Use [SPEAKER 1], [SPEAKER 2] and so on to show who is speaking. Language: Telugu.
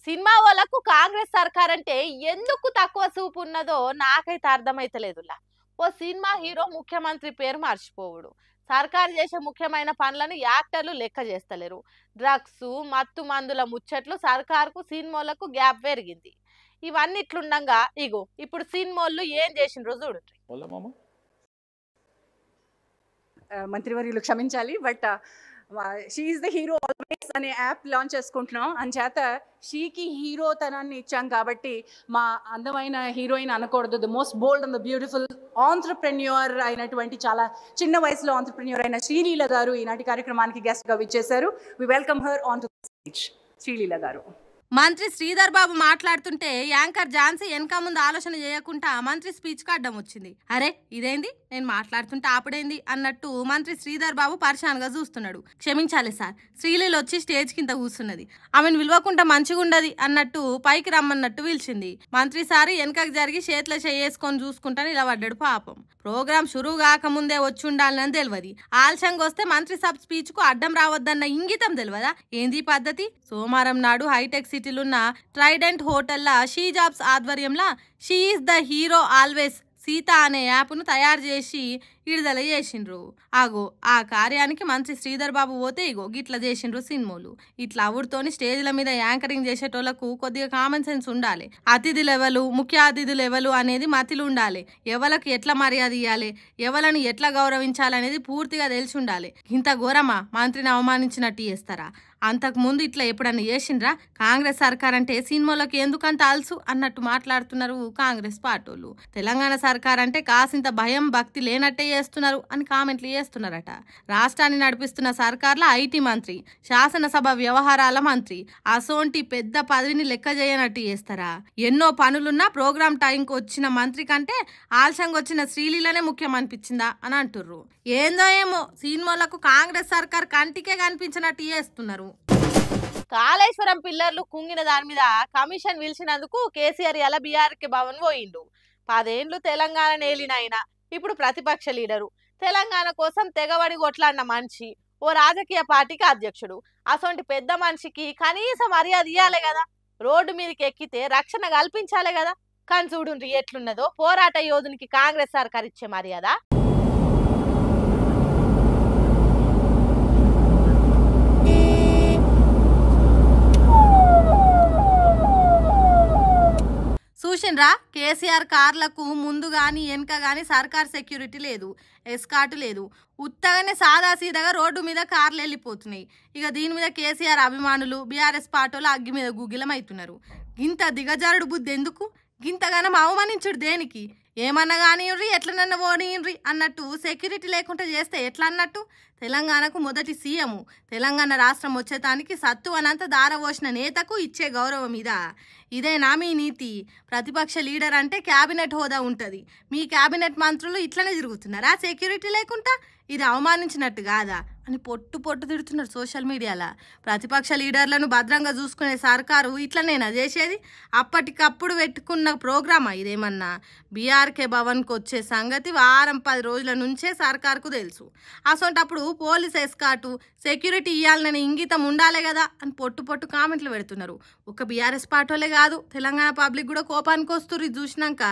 [SPEAKER 1] సినిమా వాళ్ళకు కాంగ్రెస్ సర్కార్ అంటే ఎందుకు తక్కువ చూపు ఉన్నదో నాకైతే అర్థమైతలేదులా. ఓ సినిమా హీరో ముఖ్యమంత్రి పేరు మర్చిపోవుడు, సర్కారు చేసే ముఖ్యమైన పనులను యాక్టర్లు లెక్క చేస్తలేరు, డ్రగ్స్ మత్తు మందుల ముచ్చట్లు సర్కారుకు సినిమాలకు గ్యాప్ పెరిగింది. ఇవన్నీ ఇట్లుండగా ఇగో ఇప్పుడు సినిమాలు ఏం చేసిండ్రో చూడండి.
[SPEAKER 2] మంత్రివర్యులు క్షమించాలి, but she is the hero always అనే యాప్ లాంచ్ చేసుకుంటున్నాం. అంచేత షీకి హీరోతనాన్ని ఇచ్చాం కాబట్టి మా అందమైన హీరోయిన్ అనకూడదు, the most bold and the beautiful entrepreneur అయినటువంటి చాలా చిన్న వయసులో ఆంట్రప్రెన్యూర్ అయిన శ్రీలీల గారు ఈనాటి కార్యక్రమానికి గెస్ట్గా విచ్చేశారు. We welcome her on to stage. Sreeleela garu.
[SPEAKER 3] మంత్రి శ్రీధర్ బాబు మాట్లాడుతుంటే యాంకర్ ఝాన్సీ వెనక ముందు ఆలోచన చేయకుండా మంత్రి స్పీచ్ కి అడ్డం వచ్చింది. అరే ఇదేంది, నేను మాట్లాడుతుంటే ఆపడేంది అన్నట్టు మంత్రి శ్రీధర్ బాబు పరిశాన్గా చూస్తున్నాడు. క్షమించాలి సార్, శ్రీలీల వచ్చి స్టేజ్ కింద కూర్చున్నది, ఆమెను విలువకుండా మంచిగా ఉండదు అన్నట్టు పైకి రమ్మన్నట్టు పిలిచింది. మంత్రి సారి వెనకకి జరిగి చేతిలో చేసుకొని చూసుకుంటా నిలబడ్డాడు. పాపం ప్రోగ్రాం షురూ కాకముందే వచ్చి ఉండాలని తెలియదు. ఆలస్యంగా వస్తే మంత్రి సబ్ స్పీచ్ కు అడ్డం రావద్దన్న ఇంగితం తెలియదా? ఏంది పద్ధతి? సోమవారం నాడు హైటెక్ సిటీలున్న ట్రైడెంట్ హోటల్లా షీ జాబ్స్ ఆధ్వర్యంలో she is the hero always Sita అనే యాప్ను తయారు చేసి విడుదల చేసిండ్రు. ఆగో ఆ కార్యానికి మంత్రి శ్రీధర్ బాబు పోతే ఇగో గిట్లా చేసిండ్రు సినిమాలు. ఇట్లా అవుడుతోని స్టేజ్ల మీద యాంకరింగ్ చేసేటోళ్లకు కొద్దిగా కామన్ సెన్స్ ఉండాలి. అతిథులు ఎవరు, ముఖ్య అతిథులు ఎవరు అనేది మతిలు ఉండాలి. ఎవరికి ఎట్లా మర్యాద ఇవ్వాలి, ఎవరిని ఎట్లా గౌరవించాలనేది పూర్తిగా తెలిసి ఉండాలి. ఇంత ఘోరమా మంత్రిని అవమానించినట్టు చేస్తారా? అంతకు ముందు ఇట్లా ఎప్పుడన్నా చేసిండ్రా? కాంగ్రెస్ సర్కార్ అంటే సినిమాలకు ఎందుకంత అల్సు అన్నట్టు మాట్లాడుతున్నారు కాంగ్రెస్ పార్టీలు. తెలంగాణ సర్కార్ అంటే కాసింత భయం భక్తి లేనట్టే చేస్తున్నారు అని కామెంట్లు చేస్తున్నారట. రాష్ట్రాన్ని నడిపిస్తున్న సర్కార్లో ఐటీ మంత్రి, శాసనసభ వ్యవహారాల మంత్రి అసోంటి పెద్ద పదవిని లెక్క చేయనట్టు చేస్తారా? ఎన్నో పనులున్నా ప్రోగ్రామ్ టైంకి వచ్చిన మంత్రి కంటే ఆలస్యంగా వచ్చిన శ్రీలీలనే ముఖ్యం అనిపించిందా అని అంటుర్రు. ఏందో ఏమో సినిమాలకు కాంగ్రెస్ సర్కార్ కంటికే కనిపించినట్టు చేస్తున్నారు.
[SPEAKER 1] కాళేశ్వరం పిల్లర్లు కుంగిన దాని మీద కమిషన్ పిలిచినందుకు కేసీఆర్ ఎలా బీఆర్కే భవన్ పోయిండు. 10 ఏళ్లు తెలంగాణ నేలినైన ఇప్పుడు ప్రతిపక్ష లీడరు, తెలంగాణ కోసం తెగబడి కొట్లాడిన మనిషి, ఓ రాజకీయ పార్టీకి అధ్యక్షుడు. అసొంటి పెద్ద మనిషికి కనీస మర్యాద ఇవ్వాలి కదా, రోడ్డు మీదకి ఎక్కితే రక్షణ కల్పించాలి కదా. కానీ చూడుండ్రి ఎట్లున్నదో పోరాట యోధునికి కాంగ్రెస్ సర్కార్ ఇచ్చే మర్యాద.
[SPEAKER 3] చూసిండ్రా, కేసీఆర్ కార్లకు ముందు కానీ వెనక కానీ సర్కార్ సెక్యూరిటీ లేదు, ఎస్కాట్ లేదు. ఉత్తగానే సాదాసీదాగా రోడ్డు మీద కార్లు వెళ్ళిపోతున్నాయి. ఇక దీని మీద కేసీఆర్ అభిమానులు బీఆర్ఎస్ పార్టీలు అగ్గి మీద గుగ్గిలం అవుతున్నారు. గింత దిగజారుడు బుద్ధి ఎందుకు? గింతగానం అవమానించుడు దేనికి? ఏమన్నా కానివ్వండి, ఎట్లనన్నా పోనీయండ్రి అన్నట్టు సెక్యూరిటీ లేకుండా చేస్తే ఎట్లా అన్నట్టు? తెలంగాణకు మొదటి సీఎం, తెలంగాణ రాష్ట్రం వచ్చేటానికి సత్తు అనంత దారవోసిన నేతకు ఇచ్చే గౌరవం ఇదా? ఇదేనా మీ నీతి? ప్రతిపక్ష లీడర్ అంటే క్యాబినెట్ హోదా ఉంటుంది, మీ క్యాబినెట్ మంత్రులు ఇట్లనే తిరుగుతున్నారా సెక్యూరిటీ లేకుండా? ఇది అవమానించినట్టు కాదా అని పొట్టు తిడుతున్నారు సోషల్ మీడియాలో. ప్రతిపక్ష లీడర్లను భద్రంగా చూసుకునే సర్కారు ఇట్లనేనా చేసేది? అప్పటికప్పుడు పెట్టుకున్న ప్రోగ్రామా ఇదేమన్నా? బీఆర్కే భవన్కి వచ్చే సంగతి వారం 10 రోజుల నుంచే సర్కార్కు తెలుసు. అసొంటప్పుడు పోలీస్ ఎస్కాటు సెక్యూరిటీ ఇవ్వాలనే ఇంగితం ఉండాలి కదా అని పొట్టు కామెంట్లు పెడుతున్నారు. ఒక బీఆర్ఎస్ పార్టీలే కాదు, తెలంగాణ పబ్లిక్ కూడా కోపానికి వస్తుర్రు ఇది చూసినాక.